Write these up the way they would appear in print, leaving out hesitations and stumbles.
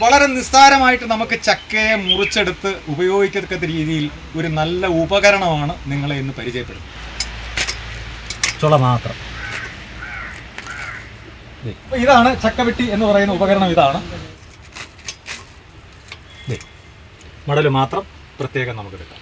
വളരെ നിസ്സാരമായിട്ട് നമുക്ക് ചക്കയെ മുറിച്ചെടുത്ത് ഉപയോഗിക്കത്തക്ക രീതിയിൽ ഒരു നല്ല ഉപകരണമാണ് നിങ്ങളെ ഇന്ന് പരിചയപ്പെടുന്നത്. ചുള മാത്രം. ഇതാണ് ചക്കവെട്ടി എന്ന് പറയുന്ന ഉപകരണം. ഇതാണ് മടല് മാത്രം പ്രത്യേകം നമുക്ക് എടുക്കാം.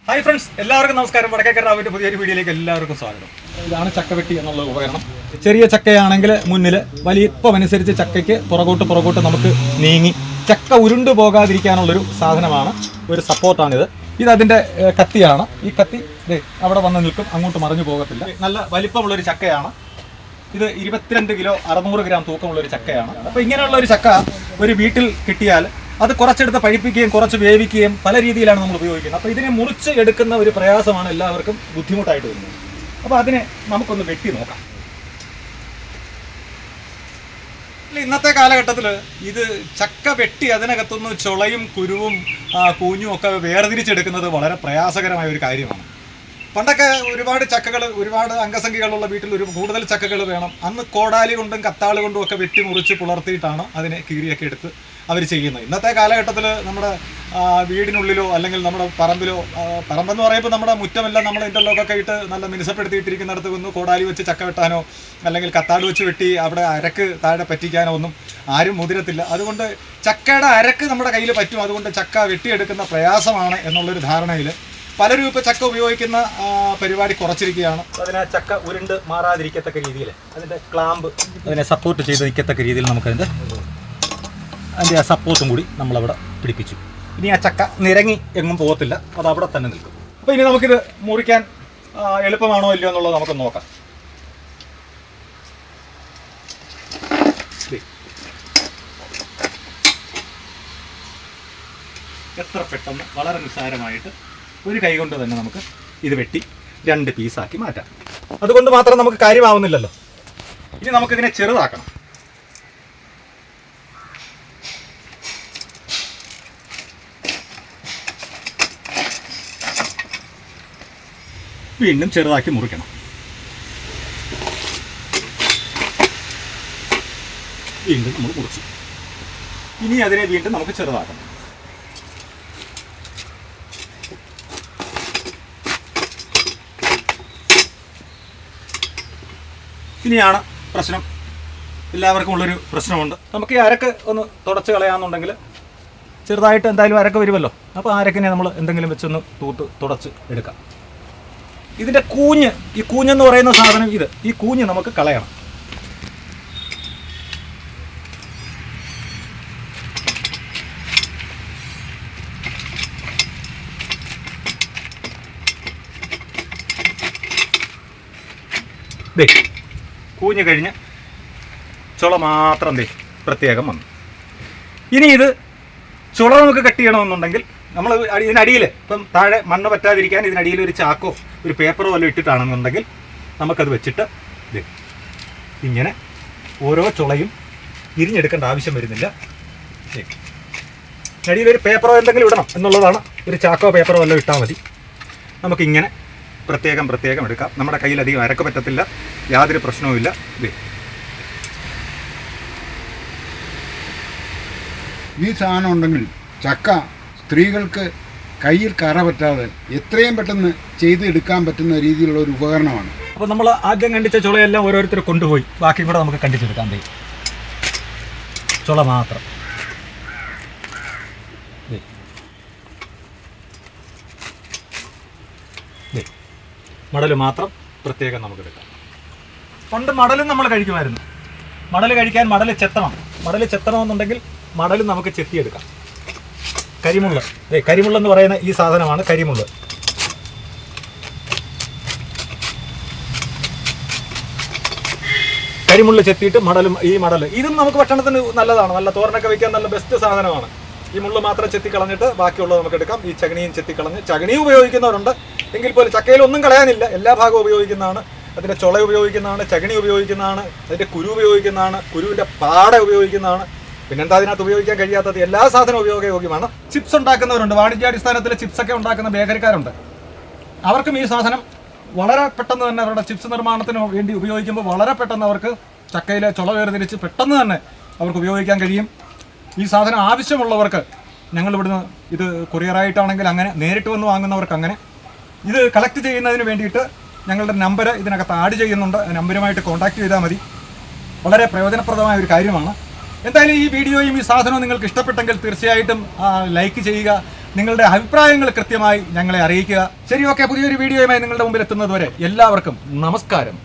ഹായ് ഫ്രണ്ട്സ്, എല്ലാവർക്കും നമസ്കാരം. വടക്കേക്കര റാവിൻ്റെ പുതിയൊരു വീഡിയോയിലേക്ക് എല്ലാവർക്കും സ്വാഗതം. ഇതാണ് ചക്കവെട്ടി എന്നുള്ള ഉപകരണം. ചെറിയ ചക്കയാണെങ്കിൽ മുന്നിൽ, വലിപ്പമനുസരിച്ച് ചക്കയ്ക്ക് പുറകോട്ട് നമുക്ക് നീങ്ങി ചക്ക ഉരുണ്ടു പോകാതിരിക്കാനുള്ളൊരു സാധനമാണ്, ഒരു സപ്പോർട്ടാണിത്. ഇതതിൻ്റെ കത്തിയാണ്. ഈ കത്തി അവിടെ വന്ന് നിൽക്കും, അങ്ങോട്ട് മറിഞ്ഞു പോകത്തില്ല. നല്ല വലിപ്പമുള്ളൊരു ചക്കയാണ് ഇത്. 22 കിലോ 600 ഗ്രാം തൂക്കമുള്ളൊരു ചക്കയാണ്. അപ്പോൾ ഇങ്ങനെയുള്ള ഒരു ചക്ക ഒരു വീട്ടിൽ കിട്ടിയാൽ അത് കുറച്ചെടുത്ത് പഴിപ്പിക്കുകയും കുറച്ച് വേവിക്കുകയും പല രീതിയിലാണ് നമ്മൾ ഉപയോഗിക്കുന്നത്. അപ്പോൾ ഇതിനെ മുറിച്ച് എടുക്കുന്ന ഒരു പ്രയാസമാണ് എല്ലാവർക്കും ബുദ്ധിമുട്ടായിട്ട് വരുന്നത്. അപ്പോൾ അതിനെ നമുക്കൊന്ന് വെട്ടി നോക്കാം. ഇന്നത്തെ കാലഘട്ടത്തിൽ ഇത് ചക്ക വെട്ടി അതിനകത്തുനിന്ന് ചുളയും കുരുവും കൂഞ്ഞും ഒക്കെ വേർതിരിച്ചെടുക്കുന്നത് വളരെ പ്രയാസകരമായ ഒരു കാര്യമാണ്. പണ്ടൊക്കെ ഒരുപാട് ചക്കകൾ, ഒരുപാട് അംഗസംഖ്യകളുള്ള വീട്ടിൽ കൂടുതൽ ചക്കകൾ വേണം. അന്ന് കോടാലി കൊണ്ടും കത്താളി കൊണ്ടും ഒക്കെ വെട്ടി മുറിച്ച് പുലർത്തിയിട്ടാണ് അതിനെ കീറിയൊക്കെ എടുത്ത് അവർ ചെയ്യുന്നത്. ഇന്നത്തെ കാലഘട്ടത്തിൽ നമ്മുടെ വീടിനുള്ളിലോ അല്ലെങ്കിൽ നമ്മുടെ പറമ്പിലോ, പറമ്പെന്ന് പറയുമ്പോൾ നമ്മുടെ മുറ്റമെല്ലാം നമ്മൾ ഇൻ്റർലോക്കൊക്കെ ഇട്ട് നല്ല മിനുസപ്പെടുത്തിയിട്ടിരിക്കുന്നിടത്ത് ഒന്ന് കോടാലി വെച്ച് ചക്ക വെട്ടാനോ അല്ലെങ്കിൽ കത്താട് വെച്ച് വെട്ടി അവിടെ അരക്ക് താഴെ പറ്റിക്കാനോ ഒന്നും ആരും മുതിരത്തില്ല. അതുകൊണ്ട് ചക്കയുടെ അരക്ക് നമ്മുടെ കയ്യിൽ പറ്റും. അതുകൊണ്ട് ചക്ക വെട്ടിയെടുക്കുന്ന പ്രയാസമാണ് എന്നുള്ളൊരു ധാരണയിൽ പലരും ഇപ്പോൾ ചക്ക ഉപയോഗിക്കുന്ന പരിപാടി കുറച്ചിരിക്കുകയാണ്. അതിനെ ചക്ക ഉരുണ്ട് മാറാതിരിക്കത്തക്ക രീതിയിൽ അതിൻ്റെ ക്ലാമ്പ് അതിനെ സപ്പോർട്ട് ചെയ്ത് നിൽക്കത്തക്ക രീതിയിൽ നമുക്കതിൻ്റെ ആ സപ്പോർട്ടും കൂടി നമ്മളവിടെ പിടിപ്പിച്ചു. ഇനി ആ ചക്ക നിരങ്ങി എങ്ങും പോകത്തില്ല, അത് അവിടെ തന്നെ നിൽക്കും. അപ്പോൾ ഇനി നമുക്കിത് മുറിക്കാൻ എളുപ്പമാണോ ഇല്ലയോ എന്നുള്ളത് നമുക്ക് നോക്കാം. എത്ര പെട്ടെന്ന് വളരെ നിസ്സാരമായിട്ട് ഒരു കൈ കൊണ്ട് തന്നെ നമുക്ക് ഇത് വെട്ടി 2 പീസാക്കി മാറ്റാം. അതുകൊണ്ട് മാത്രം നമുക്ക് കാര്യമാവുന്നില്ലല്ലോ. ഇനി നമുക്കിതിനെ ചെറുതാക്കണം. വീണ്ടും ചെറുതാക്കി മുറിക്കണം. വീണ്ടും നമ്മൾ മുറിച്ചു. ഇനി അതിനെ വീണ്ടും നമുക്ക് ചെറുതാക്കണം. ഇനിയാണ് പ്രശ്നം. എല്ലാവർക്കും ഉള്ളൊരു പ്രശ്നമുണ്ട്. നമുക്ക് ഈ അരക്ക് ഒന്ന് തുടച്ച് കളയാമെന്നുണ്ടെങ്കിൽ ചെറുതായിട്ട് എന്തായാലും അരക്ക് വരുമല്ലോ. അപ്പോൾ അരക്കിനെ നമ്മൾ എന്തെങ്കിലും വെച്ചൊന്ന് തുടച്ച് എടുക്കാം. ഇതിൻ്റെ കൂഞ്ഞ്, ഈ കൂഞ്ഞെന്ന് പറയുന്ന സാധനം ഈ കൂഞ്ഞ് നമുക്ക് കളയണം. കൂഞ്ഞ് കഴിഞ്ഞ് ചുള മാത്രം പ്രത്യേകം വന്നു. ഇനി ഇത് ചുള നമുക്ക് കട്ട് ചെയ്യണമെന്നുണ്ടെങ്കിൽ നമ്മൾ ഇതിനടിയിൽ, ഇപ്പം താഴെ മണ്ണ് പറ്റാതിരിക്കാൻ ഇതിനടിയിൽ ഒരു ചാക്കോ ഒരു പേപ്പറോ വല്ലതും ഇട്ടിട്ടാണെന്നുണ്ടെങ്കിൽ നമുക്കത് വെച്ചിട്ട് ഇങ്ങനെ ഓരോ ചുളയും ഇരിഞ്ഞെടുക്കേണ്ട ആവശ്യം വരുന്നില്ല. അടിയിലൊരു പേപ്പറോ എന്തെങ്കിലും ഇടണം എന്നുള്ളതാണ്. ഒരു ചാക്കോ പേപ്പറോ വല്ലതും ഇട്ടാൽ മതി. നമുക്കിങ്ങനെ പ്രത്യേകം എടുക്കാം. നമ്മുടെ കയ്യിലധികം അരക്ക് പറ്റത്തില്ല, യാതൊരു പ്രശ്നവുമില്ല. ഈ സാധനം ഉണ്ടെങ്കിൽ ചക്ക സ്ത്രീകൾക്ക് കയ്യിൽ കറ പറ്റാതെ എത്രയും പെട്ടെന്ന് ചെയ്തെടുക്കാൻ പറ്റുന്ന രീതിയിലുള്ള ഒരു ഉപകരണമാണ്. അപ്പോൾ നമ്മൾ ആദ്യം കണ്ടിച്ച ചുളയെല്ലാം ഓരോരുത്തർ കൊണ്ടുപോയി ബാക്കി കൂടെ നമുക്ക് കണ്ടിച്ചെടുക്കാം. ചുള മാത്രം. മടൽ മാത്രം പ്രത്യേകം നമുക്കെടുക്കാം. പണ്ട് മടലും നമ്മൾ കഴിക്കുമായിരുന്നു. മടൽ കഴിക്കാൻ മടൽ ചെത്തണമെന്നുണ്ടെങ്കിൽ മടലും നമുക്ക് ചെത്തിയെടുക്കാം. കരിമുള്ള, കരിമുള്ളെന്ന് പറയുന്ന ഈ സാധനമാണ് കരിമുള്ള. കരിമുള്ള ചെത്തിയിട്ട് ഈ മടൽ ഇതും നമുക്ക് ഭക്ഷണത്തിന് നല്ലതാണ്. നല്ല തോരനൊക്കെ വയ്ക്കാൻ നല്ല ബെസ്റ്റ് സാധനമാണ്. ഈ മുള്ള് മാത്രം ചെത്തിക്കളഞ്ഞിട്ട് ബാക്കിയുള്ളത് നമുക്ക് എടുക്കാം. ഈ ചകിണിയും ചെത്തിക്കളഞ്ഞ്, ചകിണിയും ഉപയോഗിക്കുന്നവരുണ്ട്. എങ്കിൽ പോലും ചക്കയിൽ ഒന്നും കളയാനില്ല, എല്ലാ ഭാഗവും ഉപയോഗിക്കുന്നതാണ്. അതിൻ്റെ ചുള ഉപയോഗിക്കുന്നതാണ്, ചകിണി ഉപയോഗിക്കുന്നതാണ്, അതിൻ്റെ കുരു ഉപയോഗിക്കുന്നതാണ്, കുരുവിൻ്റെ പാട ഉപയോഗിക്കുന്നതാണ്. പിന്നെന്താ അതിനകത്ത് ഉപയോഗിക്കാൻ കഴിയാത്തത്? എല്ലാ സാധനവും ഉപയോഗയോഗ്യമാണ്. ചിപ്സ് ഉണ്ടാക്കുന്നവരുണ്ട്, വാണിജ്യാടിസ്ഥാനത്തിൽ ചിപ്സൊക്കെ ഉണ്ടാക്കുന്ന ബേക്കറിക്കാരുണ്ട്. അവർക്കും ഈ സാധനം വളരെ പെട്ടെന്ന് തന്നെ അവരുടെ ചിപ്സ് നിർമ്മാണത്തിന് വേണ്ടി ഉപയോഗിക്കുമ്പോൾ വളരെ പെട്ടെന്ന് അവർക്ക് ചക്കയിലെ ചുള വേർതിരിച്ച് പെട്ടെന്ന് തന്നെ അവർക്ക് ഉപയോഗിക്കാൻ കഴിയും. ഈ സാധനം ആവശ്യമുള്ളവർക്ക് ഞങ്ങൾ ഇവിടുന്ന് ഇത് കൊറിയറായിട്ടാണെങ്കിൽ അങ്ങനെ, നേരിട്ട് വന്ന് വാങ്ങുന്നവർക്ക് അങ്ങനെ, ഇത് കളക്ട് ചെയ്യുന്നതിന് വേണ്ടിയിട്ട് ഞങ്ങളുടെ നമ്പർ ഇതിനകത്ത് ആഡ് ചെയ്യുന്നുണ്ട്. ആ നമ്പറുമായിട്ട് കോൺടാക്ട് ചെയ്താൽ മതി. വളരെ പ്രയോജനപ്രദമായ ഒരു കാര്യമാണ്. എന്തായാലും ഈ വീഡിയോയും ഈ സാധനവും നിങ്ങൾക്ക് ഇഷ്ടപ്പെട്ടെങ്കിൽ തീർച്ചയായിട്ടും ലൈക്ക് ചെയ്യുക. നിങ്ങളുടെ അഭിപ്രായങ്ങൾ കൃത്യമായി ഞങ്ങളെ അറിയിക്കുക. ശരി, ഓക്കെ. പുതിയൊരു വീഡിയോയുമായി നിങ്ങളുടെ മുമ്പിൽ എത്തുന്നത് വരെ എല്ലാവർക്കും നമസ്കാരം.